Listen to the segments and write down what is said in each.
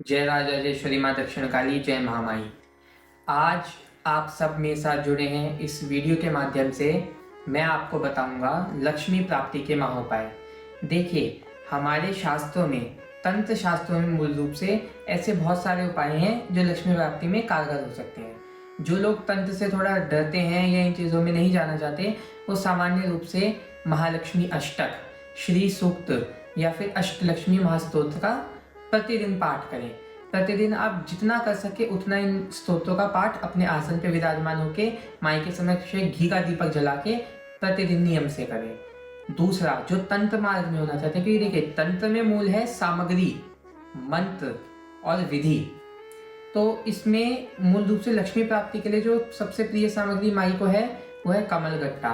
जय राजेश्वरी माँ दक्षिण काली, जय महामाई। आज आप सब मेरे साथ जुड़े हैं इस वीडियो के माध्यम से। मैं आपको बताऊंगा लक्ष्मी प्राप्ति के महाउपाय। देखिए, हमारे शास्त्रों में, तंत्र शास्त्रों में मूल रूप से ऐसे बहुत सारे उपाय हैं जो लक्ष्मी प्राप्ति में कारगर हो सकते हैं। जो लोग तंत्र से थोड़ा डरते हैं या इन चीज़ों में नहीं जाना चाहते, वो सामान्य रूप से महालक्ष्मी अष्टक, श्री सूक्त या फिर अष्टलक्ष्मी महास्तोत्र का प्रतिदिन पाठ करें। प्रतिदिन आप जितना कर सके उतना इन स्तोत्रों का पाठ अपने आसन पे विराजमान होके माई के समक्ष घी का दीपक जला के प्रतिदिन नियम से करें। दूसरा, जो तंत्र मार्ग में होना चाहते हैं, क्योंकि देखिए तंत्र में मूल है सामग्री, मंत्र और विधि। तो इसमें मूल रूप से लक्ष्मी प्राप्ति के लिए जो सबसे प्रिय सामग्री माई को है वो है कमल गट्टा,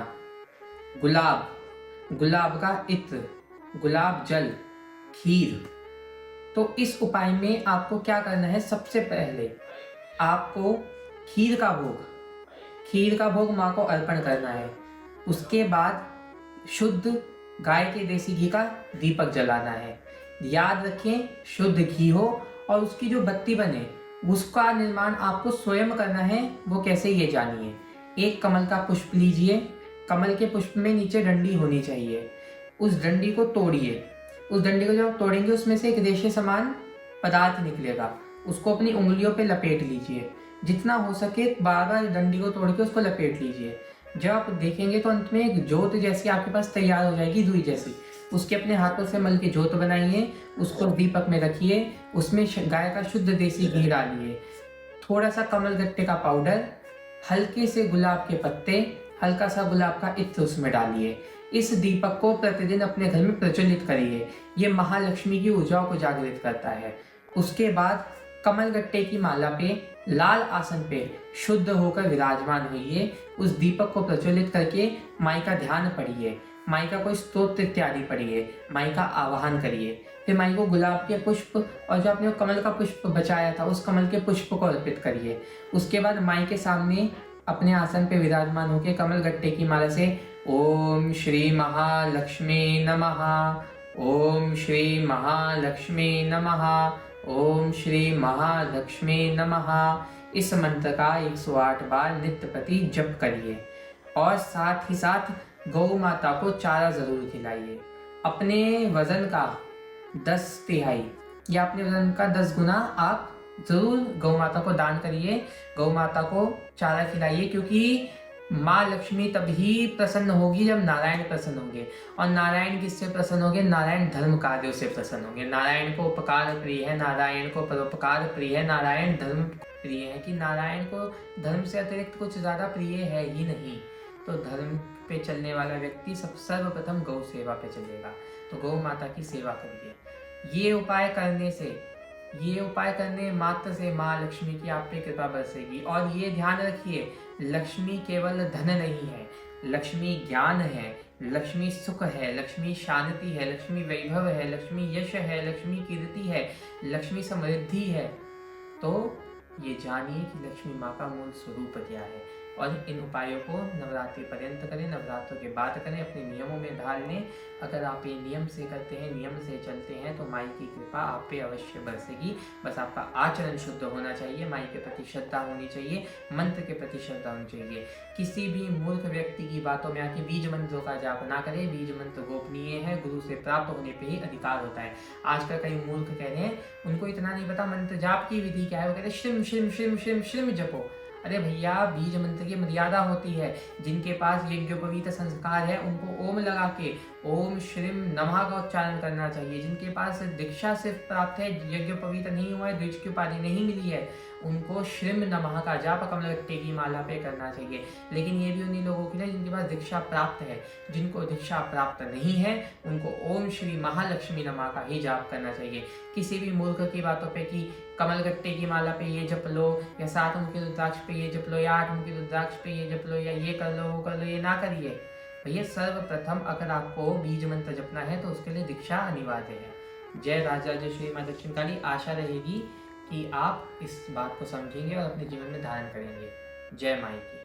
गुलाब, गुलाब का इत्र, गुलाब जल, खीर। तो इस उपाय में आपको क्या करना है, सबसे पहले आपको खीर का भोग माँ को अर्पण करना है। उसके बाद शुद्ध गाय के देसी घी का दीपक जलाना है। याद रखें, शुद्ध घी हो और उसकी जो बत्ती बने उसका निर्माण आपको स्वयं करना है। वो कैसे, ये जानिए। एक कमल का पुष्प लीजिए। कमल के पुष्प में नीचे डंडी होनी चाहिए। उस डंडी को तोड़िए। उस डंडी को जब तोड़ेंगे उसमें से एक रेशे समान पदार्थ निकलेगा। उसको अपनी उंगलियों पे लपेट लीजिए। जितना हो सके बार बार डंडी को तोड़ के उसको लपेट लीजिए। जब आप देखेंगे तो अंत में एक जोत जैसी आपके पास तैयार हो जाएगी, रुई जैसी। उसके अपने हाथों से मल के जोत बनाइए, उसको दीपक में रखिए। उसमें गाय का शुद्ध देसी घी डालिए, थोड़ा सा कमल गट्टे का पाउडर, हल्के से गुलाब के पत्ते, हल्का सा गुलाब का इत्र उसमें डालिए। इस दीपक को प्रतिदिन अपने घर में प्रज्वलित करिए। ये महालक्ष्मी की ऊर्जाओं को जागृत करता है। उसके बाद कमल गट्टे की माला पे लाल आसन पे शुद्ध होकर विराजमान होइए। उस दीपक को प्रज्वलित करके माई का ध्यान पढ़िए, माई का कोई स्तोत्र इत्यादि पढ़िए, माई का आवाहन करिए। फिर माई को गुलाब के पुष्प और जो आपने कमल का पुष्प बचाया था उस कमल के पुष्प को अर्पित करिए। उसके बाद माई के सामने अपने आसन पे विराजमान होकर कमल गट्टे की माला से ओम श्री महालक्ष्मी नमः, ओम श्री महालक्ष्मी नमः, ओम श्री महालक्ष्मी नमः, इस मंत्र का 108 बार नित्य प्रति जप करिए। और साथ ही साथ गौ माता को चारा जरूर खिलाइए। अपने वजन का 10 तिहाई या अपने वजन का 10 गुना आप जरूर गौ माता को दान करिए। गौ माता को चारा खिलाइए, क्योंकि माँ लक्ष्मी तभी प्रसन्न होगी जब नारायण प्रसन्न होंगे। और नारायण किससे प्रसन्न होंगे? नारायण धर्म कार्यों से प्रसन्न होंगे। नारायण को उपकार प्रिय है, नारायण को परोपकार प्रिय है, नारायण धर्म प्रिय है। कि नारायण को धर्म से अतिरिक्त कुछ ज्यादा प्रिय है ही नहीं। तो धर्म पे चलने वाला व्यक्ति सर्वप्रथम गौ सेवा पे चलेगा। तो गौ माता की सेवा करिए। ये उपाय करने मात्र से माँ लक्ष्मी की आप पे कृपा बरसेगी। और ये ध्यान रखिए, लक्ष्मी केवल धन नहीं है, लक्ष्मी ज्ञान है, लक्ष्मी सुख है, लक्ष्मी शांति है, लक्ष्मी वैभव है, लक्ष्मी यश है, लक्ष्मी कीर्ति है, लक्ष्मी समृद्धि है। तो ये जानिए कि लक्ष्मी माँ का मूल स्वरूप क्या है। और इन उपायों को नवरात्रि पर्यंत करें, नवरात्रों के बाद करें, अपने नियमों में ढाल लें। अगर आप ये नियम से करते हैं, नियम से चलते हैं, तो माई की कृपा आप पे अवश्य बरसेगी। बस आपका आचरण शुद्ध होना चाहिए, माई के प्रति श्रद्धा होनी चाहिए, मंत्र के प्रति श्रद्धा होनी चाहिए। किसी भी मूर्ख व्यक्ति की बातों में आके बीज मंत्रों का जाप ना करें। बीज मंत्र गोपनीय है, गुरु से प्राप्त होने पे ही अधिकार होता है। आजकल कई मूर्ख कह रहे हैं उनको इतना नहीं पता मंत्र जाप की विधि क्या है। वो कहते हैं श्रिम श्रिम श्रिम श्रिम श्रिम जपो। अरे भैया, बीज मंत्र की मर्यादा होती है। जिनके पास यज्ञोपवीत संस्कार है उनको ओम लगा के ओम श्रीम नमः का उच्चारण करना चाहिए। जिनके पास दीक्षा सिर्फ प्राप्त है, यज्ञोपवीत नहीं हुआ है, द्विज की उपाधि नहीं मिली है, उनको श्रीम नमः का जाप कमलगट्टे की माला पे करना चाहिए। लेकिन ये भी उन्हीं लोगों के लिए जिनके पास दीक्षा प्राप्त है। जिनको दीक्षा प्राप्त नहीं है उनको ओम श्री महालक्ष्मी नमः का ही जाप करना चाहिए। किसी भी मूर्ख की बातों पे कि कमलगट्टे की माला पे ये जप लो, या 7 मुखी रुद्राक्ष पे ये जप लो, या 8 मुखी रुद्राक्ष पे ये जप लो, या ये कर लो वो कर लो, ये ना करिए भैया। सर्वप्रथम अगर आपको बीज मंत्र जपना है तो उसके लिए दीक्षा अनिवार्य है। जय राजराजेश्वरी माँ दक्षिण काली। आशा रहेगी कि आप इस बात को समझेंगे और अपने जीवन में धारण करेंगे। जय माई की।